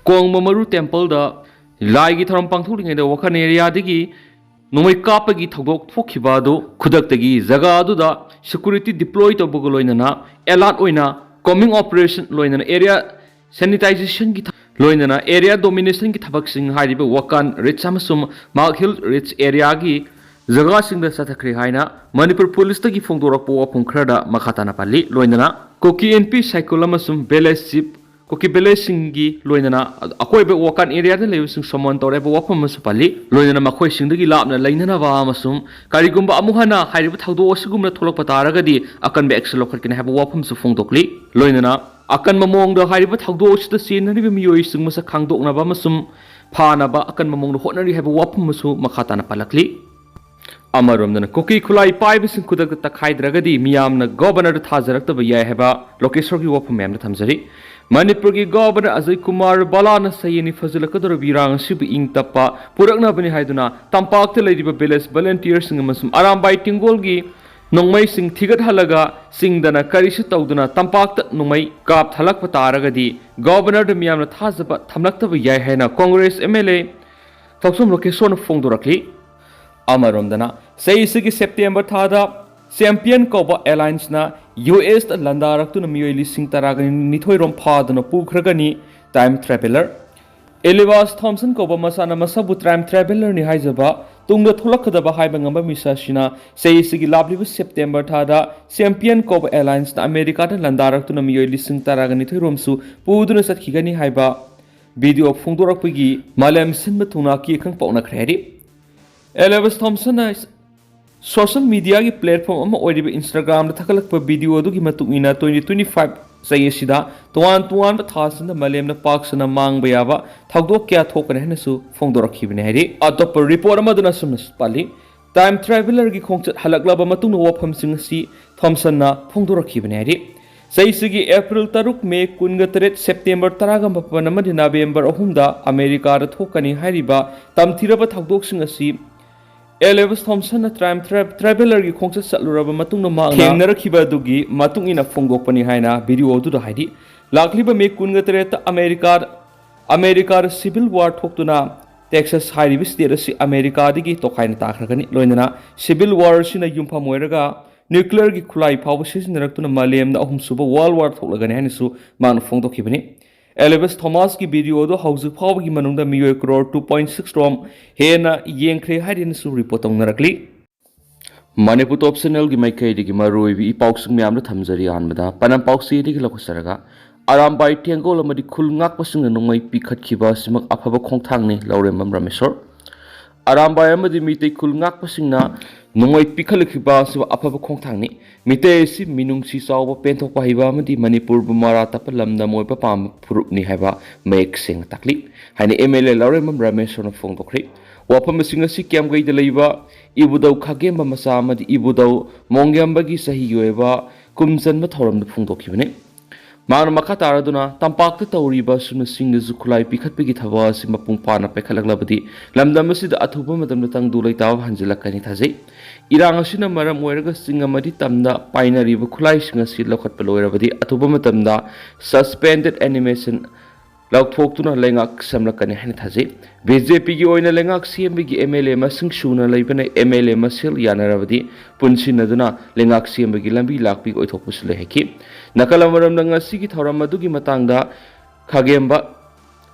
Kong Mamaru Temple the Lagi Tharam Pangthuli the Wakan area digi Nomai Kapagi Togok Fokibado Kudaktagi Zaga Duda security deployed to Bugoloinana Elat Oina coming operation Loinan area sanitization Loinana area domination Gitabaxing Haiba Wakan Rich Samasum Mark Hill Rich area gi Zaga Sing the Saokhre Haina Manipur police tagi Fongdorapo Punkrada Makatana Pali Loinana Kuki NP Cycolamasum Beles Ship Kuki Belesingi Loinana Akoibe Wakan area the Levising someone to Rebo Wapamasupali Loinana Makoi Sing the Lapna Lainana Vamasum Karigumba Amuhana Haiba Taudo Sigum Tolopatagadi Akanba Exeloka can have a wapam to Fongdokli Loinana Akanba Mong the Haiba Taudo the scene and even Mioising Masa Kangdok Navamasum Panaba Akanba the Honori have a wapamasu Makatana Palakli Amarum than a cookie kulai pipes and kudak the Takai Dragadi, Miam, the governor Tazarak of Yaheba, Lokesogi Wapamam Tamzari, Manipurgi governor Azay Kumar Balana Sayani Fazilakador Virang, Subi Ing Tapa, Puragna Bani Haiduna, Tampak the Lady Babeles, volunteers in Musum, Aram by Tingolgi, Nongmai sing Tigat Halaga, sing dana Karishitauduna, Tampak Nomai, Kap Halak Pataragadi, Governor de Miam Tazaba, Tamlakta Yahena, Congress MLA, Toxum Location of Fondorakli. Amaromdana say September Tada Champion Koba Airlines na US Lakdarak to Namili Sing Taragan Nitoirom Padana Pukragani Time Traveler Elivas Thompson Koba Masana Masabu Time Traveler ni Haizaba Tunga Tulakadaba Haibangamba Misashina say Labli September Tada Champion Koba Airlines na America Lakdarak to Namili Sing Taragan Nitoiromsu Puduna Sat Higani Haiba Video of Fundorakigi Malem Sinmatunaki Kang Pona Credit Elvis Thompson is social media platform or Instagram the Takalak video do Gimatumina 2025 Sayesida, Tuan Batas in the Malem Parks and Amang Bayava, Tagokia token Hennesu, Fondoraki Veneri, atop a report of Madonna Sumus Pali, Time Traveler Gikonset Halaklaba Matuna Wapam Singasi, Thompson na Fondoraki Veneri. Saysigi April Taruk May Kungatret September Taragam Papanamadi November Ohunda, America Tokani Hariba, Tam Tiraba Tagdok Singasi. Elvis Thompson Time Traveler Kongsa Saluraba Matung Mang Narakiba Dugi, Matung in a Fongopani Haina, video to the Heidi. Lakliba make Kungatreta America Civil War Tokuna, Texas High Vistia America Digi Tokain Takani, Loinana, Civil Wars in a Yumpa Mueraga, Nuclear Gikulai Power Season Rectuna Malem, the Home Super World War Tolaganisu, Man Fondo Kibini. Elvis Thomas ki video do house power gi manungda miyo crore 2.6 rom hena yengkre haidin su report ong narakli Manipur optional gi maikai digi maroi bi pauksung myam na thamjari anbada panam pauksi digi lokosaraga aram bai tengol amadi khulngak pasung nongmai pikhat khiba simak afaba khongthang ni lauremam ramesor aram bai amadi mitei khulngak pasingna nongmai pikhalkhiba siwa afaba khongthang ni mitei si minung si sawa penthok pahiba amadi Manipur bumara tapalamda moipa pam phurupni haiba mek sing takli haini MLA lauremam ramesor na fongdokri wapam singa si kyamgai de leiba ibudau khagemba masa amadi ibudau mongyambagi sahi yoeba kumsan ma thoram da phungdokhibane Mana Makataraduna, Tampak the Tauriba, Suna Sing the Zukulai, Pikapigi Tavas, Mapung Pana, Pekalaglabadi, Lamdamasi the Atuba, Madame the Tangdulita, Hanzela Kanitaze, Irangashina Maram Werga Singamadi Tamda, Pinary, Bukulai, Singasid Lokat Peloravadi, Atuba Matamda, suspended animation. Lauk folk tuna lengak samlakani hanitaze BJP gi oina lengak CMB gi MLA masing shuna leibana MLA masil yanaravadi punsinaduna lengak CMB gi lambi lakpi oithopus leheki nakalamaram nanga sigi thoramadu gi matangda khagemba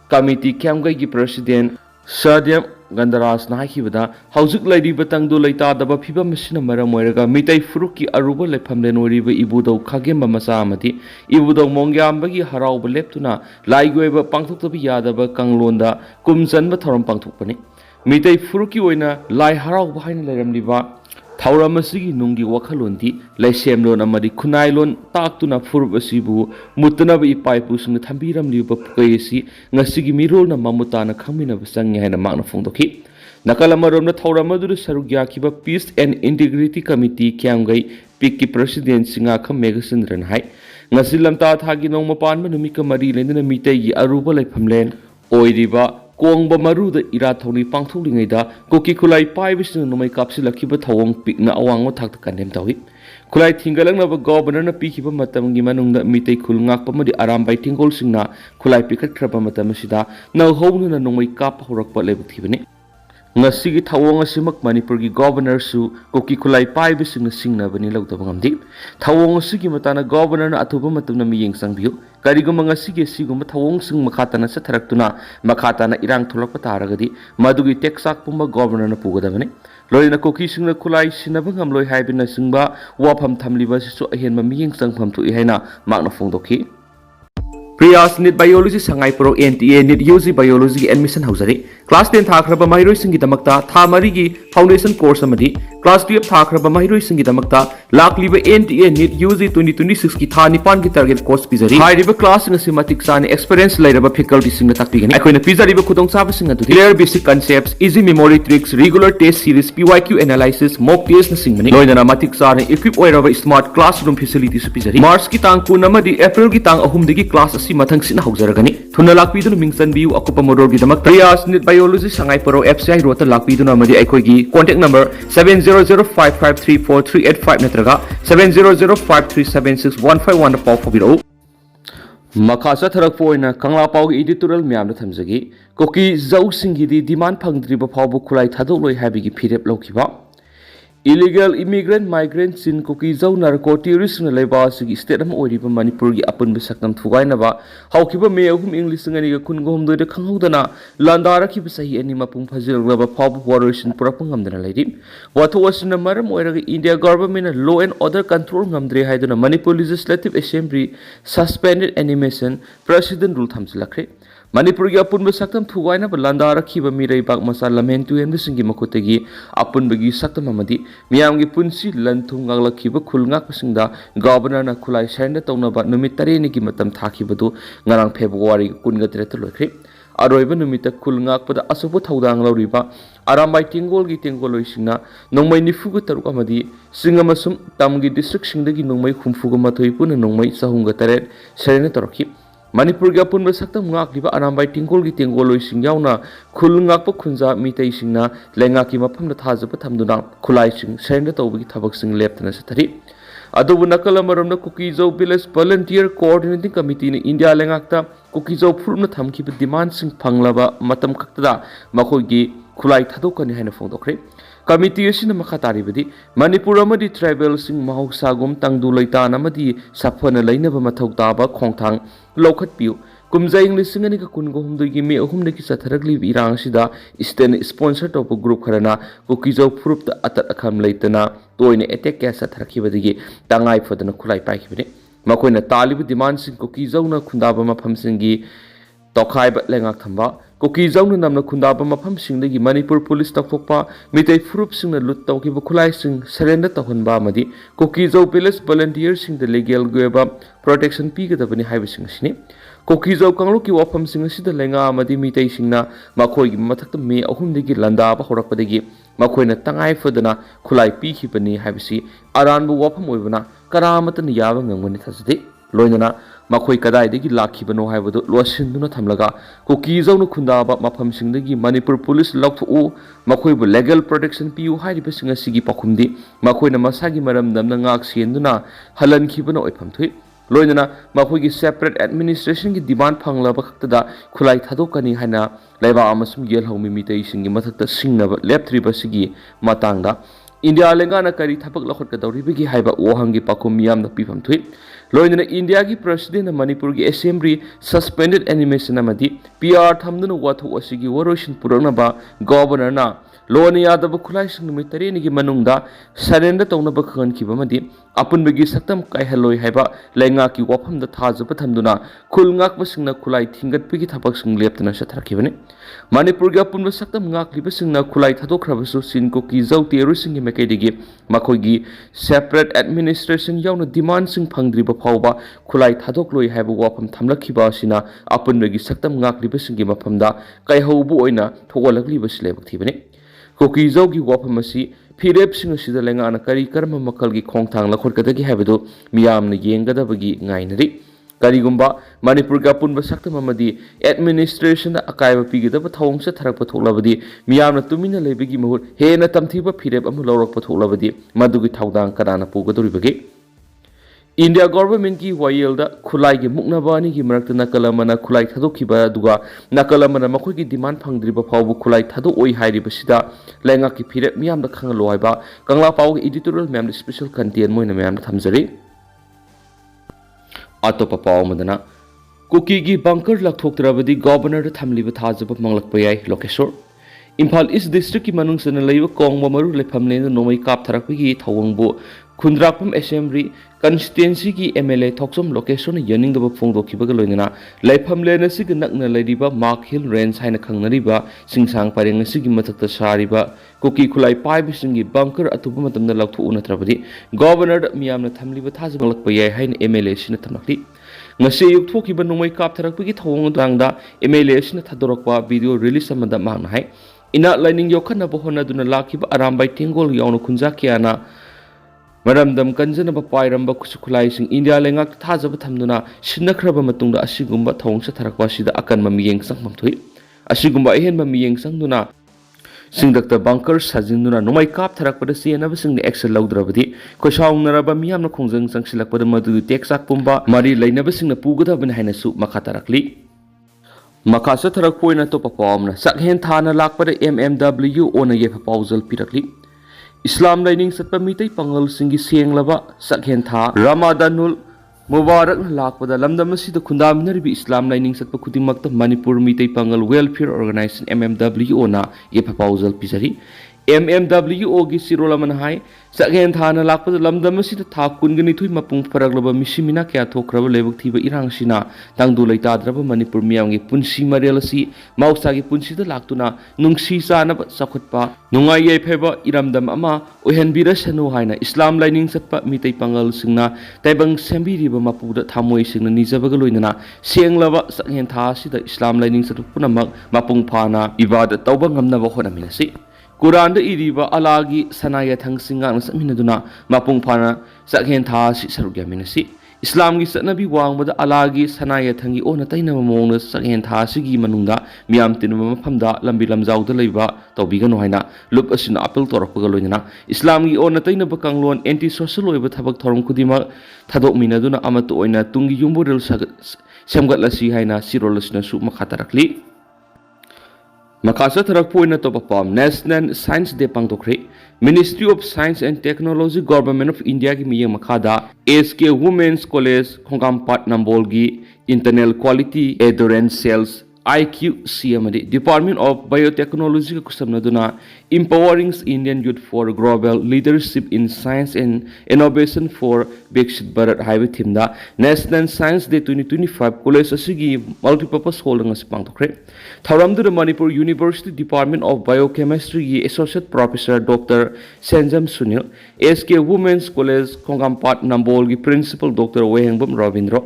committee kyamgai gi president Sadyam Gandaras na hakibada haujuk laidi batang do leita daba phiba masina maram oiraga mitai furuki aruba lephamlen oriba ibudau khagemba masa amati ibudau mongyambagi harauba leptuna laigoiba pangthoktabi yadaba kanglonda kumchanba thoram pangthokpani mitai furuki oina lai harauba haina leramliba Thauramasi nungi wakalondi laisemlon amadi kunailon taktuna furbasibu mutanaba ipaipu sung thambiram liba pukaisi ngasigi mirol na mamutana khamina basangya haina magna fongdoki nakalamarom na thauramadu sarugya kiba Peace and Integrity Committee kyamgai pikki president singa kham megasindran hai ngasilamta thagi nongma panma numika mari lendana mitai gi aruba laifamlen oiriba Kongba maruda ira thoni pangthulingaida Kuki kulai paibisin nomai kapsilakiba thawong pikna awango thakta kandem tawi खुलाई थिंगलंगनब governor पीखिबा मतमगी मनुंगदा मितै खुल ngakpa madi arambai tingol singna khulai pikhatkraba matam sida nau hoununa nongmai kap horakpa lebuk thibani ngasigi thawong asimak manipur gi governor su koki khulai paibe singna singnabani lawdaba ngamdi thawong asigi matana governor na athuba matamna miyeng sangbiu kariguma ngasigi siguma thawong sing makhatana satharaktuna makhatana irang tholakpa taragadi madugi teksak pumba governor na pugadabani loina koki singna khulai sinaba ngamloi haibina singba wafam thamliba sisu ahenma miyeng sangpham thu ihaina makna phongdokhi Priyas NEET Biology Sangai Pro NTA NEET UG Biology admission hausari Class 10 thakraba mahiroi singi damakta tha mari gi foundation course amadi Class 12 thakraba mahiroi singi damakta lakliba NTA NEET UG 2026 ki tha nipan ki target course pizari hairiba class ngasi matik sani experience lairaba faculty singna takpigani akoina pizariba khudong chaba singa du clear basic concepts easy memory tricks regular test series PYQ analysis mock test na singmani loina matik sani equip oiraba smart classroom facilities pizari March ki tang kun amadi April ki tang ahum digi class mathang sin haujaragani thuna lakpiduna mingsan biu akupa modor gi damak Priyas NEET Biology Sangai Pro FCI rota lakpiduna amadi aikoi gi contact number 7005534385 natraga 7005376151 na paw phobiro makasa tharak poina kangla paw gi editorial myam na thamjagi koki zau singi di demand phangdriba phawbu khulai thadok loi habi gi phirep lokhiba illegal immigrant migrant sin koki zau narco terrorist na leba sigi state am oiriba manipur gi apun be sakam thugai na ba haukiba me ahum english ngani ga kun gom doide khanghodana landara ki sahi ani mapung phajil raba phab warration purapang ngamdana leiri watho wasna maram oiraga india government law and order control ngamdre haiduna manipur legislative assembly suspended animation president rule thamsilakre Manipur gi apun be saktam thugai na landara khiba mirai bak masa lamen tu en singi makotegi apun begi saktam amadi miyam gi punsi lanthung ngakla khiba khulngak pasingda governor na khulai saina tawna ba numit tare ni gi matam thakibadu ngarang February 13 loikre aroiba numita khulngak pada asubu thaudang loriba arambai tingol gi tingoloi singna nongmai nifugu taruk amadi singama sum tamgi district singdagi nongmai khumfugu mathoi puna nongmai sahunga taret saina tarokhi Manipur gi apun saktam ngakliba arambai tingol gi tingoloi singyauna khul ngakpa khunja mitei singna lenga ki maphamna thajaba thamduna khulai sing saina tawbi thabak sing leptana sathari adubu nakala maromna Kukizau village volunteer coordinating committee ni India lengakta Kukizau phurna thamkiba demand sing phanglaba matam khaktada makhoi gi khulai thadokani haina phongdokre Committee asina makhatari badi Manipur amadi tribal sing mahausagum tangdu laitana amadi saphana lainaba mathau taba khongthang lokhat piu kumjai english singani ka kungo humdui me ahumne ki satharagli irang sida state sponsor top group kharana Kukizau phurup ta atat akham laitana toine attack ka satharakhi badigi tangai fodana khulai pai khibne makoina talibu demand sing Kukizau na khundaba mafam singi tokhaiba lengak thamba Kukizau na namna khundaba mafam singdagi Manipur police takthokpa mitai phurup singna lut tawkiba khulai sing surrender tahunba amadi Kukizau village volunteer sing the legal goeba protection pigadabani haiba sing asini Kukizau kanglu ki wafam sing asida lenga amadi mitai singna makhoi gi mathakta me ahumdagi landaba horakpadagi makoina tangai fodana khulai pikhibani haibisi aranbu wafam oibana karamatana yaba ngangmani thasidi loinana makhoi kadai degi lakhibano haibadu losinduna thamlaga Kukizau nu khundaba mafam singdagi Manipur police lakthu makhoi bu legal protection piu haiba singa sigi pakhumdi makoina masagi maram damna ngak senduna halan khibano oifam thui loinana makhoi gi separate administration gi demand phanglaba khaktada khulai thadokani haina laiba amasum gel haumi mitei singi mathakta singnaba lepthriba sigi matangda India lengana kari thapak lakhot ka dawri bigi haiba ohangi pakhum yam na pifam thui loinana India gi president Manipur gi assembly suspended animation amadi PR thamduna watho asigi waroshin purana ba governor na loni yadaba khulai sing numit tare ni gi manungda surrender tawna ba khan ki bamadi apun bigi saktam kai haloi haiba lenga ki wafam da thajaba thamduna khul ngak ba singna khulai thingat bigi thapak sing leptana sathrakhi bane Manipur gi apun saktam ngak liba singna khulai thadokraba su sin Kukizau terrorist sing gi mekaidigi makhoi gi separate administration yauna demand sing phangdriba phawba khulai thadokloi haiba wafam thamlakhiba sina apun bigi saktam ngak liba sing gi maphamda kai haubu oina thogolakliba silebak thibane Kukizau gi wafam asi phirep sing asida lenga na kari karma makal gi khongthang lakhot kadagi haibadu miyam na yenggadabagi ngainari Karigumba Manipur ga punba saktamamadi administration da akaiba pigidaba thawong sa tharakpa thoklabadi miyamna tumina leibigi mahut hena tamthiba phireb amu lawrakpa thoklabadi madugi thawdang kanana pugadoribage India government ki wayelda khulai gi muknabani gi marakta nakalamana khulai thadokhiba duga nakalamana makhoi gi demand phangdriba phawbu khulai thado oi hairiba sida lenga ki phireb miyamda khangalo haiba kangla paw gi editorial mem special content moina mem thamjari Atopa paw madana Kuki gi bunker lakthokthrabadi governor da thamliba thajaba manglakpa yai Lokeshwar Imphal East District ki manung sana laiba kongba maru lefamle no nomai kap tharakpa gi thawangbu Khundrakpam Assembly constituency ki MLA Thoksom location yaning da phongdo khibaga loinana laifamle na sig nakna laidiba Mark Hill Range haina khangnariba singsang pareng sig mathakta sariba Kuki khulai paibi singi bunker atuba matamda lakthu unatrabadi governor miyamna thamliba thajaba lakpa yai haina MLA sina thamlakli ngase yuk thokiba nomai kap tharakpa gi thawang dangda MLA sina thadorakwa video release amada mahna hai ina lining yokhana bohona duna lakhiba arambai tengol yaunu khunja kiana Maramdam kanjana pairamba kusukulai sing India lengak thajaba thamduna sinnakraba matungda asigumba thawngsa tharakwa sida akanma miyeng sangmamthui asigumba ehenba miyeng sangduna singdakta bunker sajinduna nomai kap tharakpada senaba singni action laudrabadi khosawngnaraba miyamna khongjang sangsilakpada madu teksak pumba mari lainaba singna pugadabana hainasu makha tarakli makasa tharakpoina to papawamna sakhen thana lakpada MMW ona yefa pauzal pirakli Islam Lining Satpa Mitai Pangal Singi Sieng Lava Sakhen Tha Ramadanul Mubarak Lakpada Lamdamasi the Kundaminari Islam Lining Satpa Kudimakta Manipur Mitai Pangal Welfare Organization MMW Ona Yepapausal Pisari MMWO gi Sirolaman Hai Sakhen Thana Lakpada Lamdamasi the Tha Kungani Tui Mapung Paraglaba Mishimina Kya Tokraba Lebuk Thiba Irang Sina Tangdu Laitadraba Manipur Miyangi Punsi Marialasi Mausagi Punsi the Laktuna Nungsi Sanaba Sakutpa Nungai Peba Iramdam Ama Ohenbira Sanu Haina Islam Lining Satpa Mitai Pangal Singna Taibang Sembiriba Mapuda Tamoi Singna Nizabagaloinana Sieng Lava Sakhen Tha Sida Islam Lining Satpunamak Mapung Pana Ibada Taubangam Navahonaminasi Quran da iriba alagi sanaya thang singang saminaduna mapung phana sakhen tha si sarugya minasi Islam gi satnabi wangbada alagi sanaya thangi ona taina mamong sakhen tha sigi manungda miyam tinuma maphamda lambi lamjawda leiba tawbigano haina lup asina apel torakpaga loinana Islam gi ona taina bakanglon anti social oiba thabak thorom khudima thadok minaduna amato oina tungi yumboril samgatlasi haina sirolasna su makhatarakli Makasa Tarakpoina Topapam National Science Day Pangtokre Ministry of Science and Technology Government of India ki miyang makada SK Women's College Khongkampat Nambolgi Internal Quality Assurance Cells IQC amadi Department of Biotechnology ka kusamnaduna Empowering Indian Youth for Global Leadership in Science and Innovation for Viksit Bharat haiba thimda National Science Day 2025 college asigi multipurpose hall nga sipangtokre Thauramdu Manipur University Department of Biochemistry gi Associate Professor Dr. Sanjam Sunil SK Women's College Khongkampat Nambol gi Principal Dr. Wehengbam Ravindra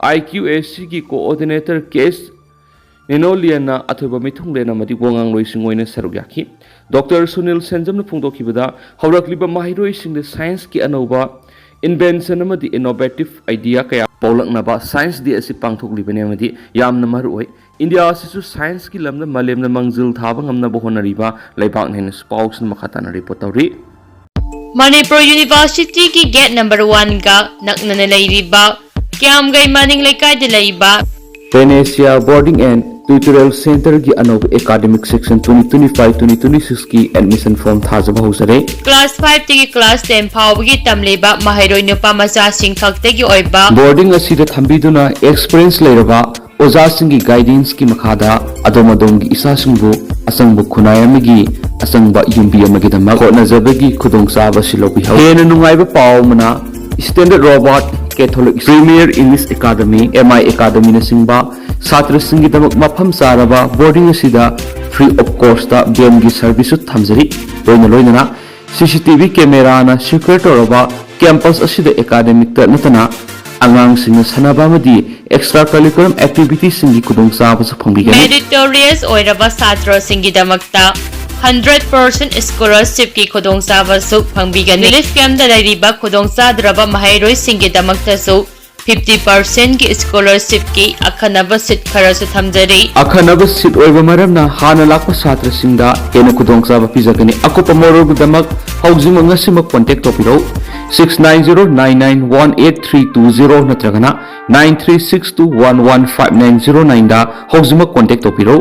IQAC gi Coordinator Case Nenoliana Athuba Mithunglena Mati Wangang Loising Sarugyaki Dr. Sunil Sanjam Pungdokibada Haurakliba Mahiroi sing the science ki anova invention amadi innovative idea kaya Paulak Naba Science Day asi pangthok libanemadi yamna maroi India asisu science ki lamna malemna mangzil thaba ngamna bohonariba laibak nen spokesman makhatana report tawri Manipur University ki gate number 1 ga naknana leiriba kyam gai maning lekai de leiba Venetia Boarding and Tutorial Center ki anova academic section 2025-2026 ki admission form thajaba hosare Class 5 tigi class 10 phawgi tamleba mahairoi nupa macha sing khaktegi oiba boarding asida thambiduna experience leiraba oja singi guidance ki makhada adomadongi isa singbu asangbu khunayamigi asangba yumbi amagi dama khonajabagi khudongsa basilobi hena nungaiba pawmana Standard Robot Catholic Premier English Academy MI Academy na singba Satra singi damak mafam saraba boarding asida free of cost ta BM gi service thamjari loina CCTV camera na secure toraba campus asida academic ta natana angang sing sanaba madi extracurricular activities singi kudong sa phangbi meritorious oiraba satra singi damakta 100% scholarship ki khodong sawa su phangbigani relief camp da lariba khodong sadraba mahairoi singi damakta su 50% की scholarship की अखनब seat खरसु थमजरी अखनब seat ओइब मरमना हाना लाख छात्र सिंगदा हेन खुदोंगचाब पिजगनी अकुप मोरोगदमक हौजिम ngasimak contact topiro 6909918320 natragana 9362115909 da hौजिमक contact topiro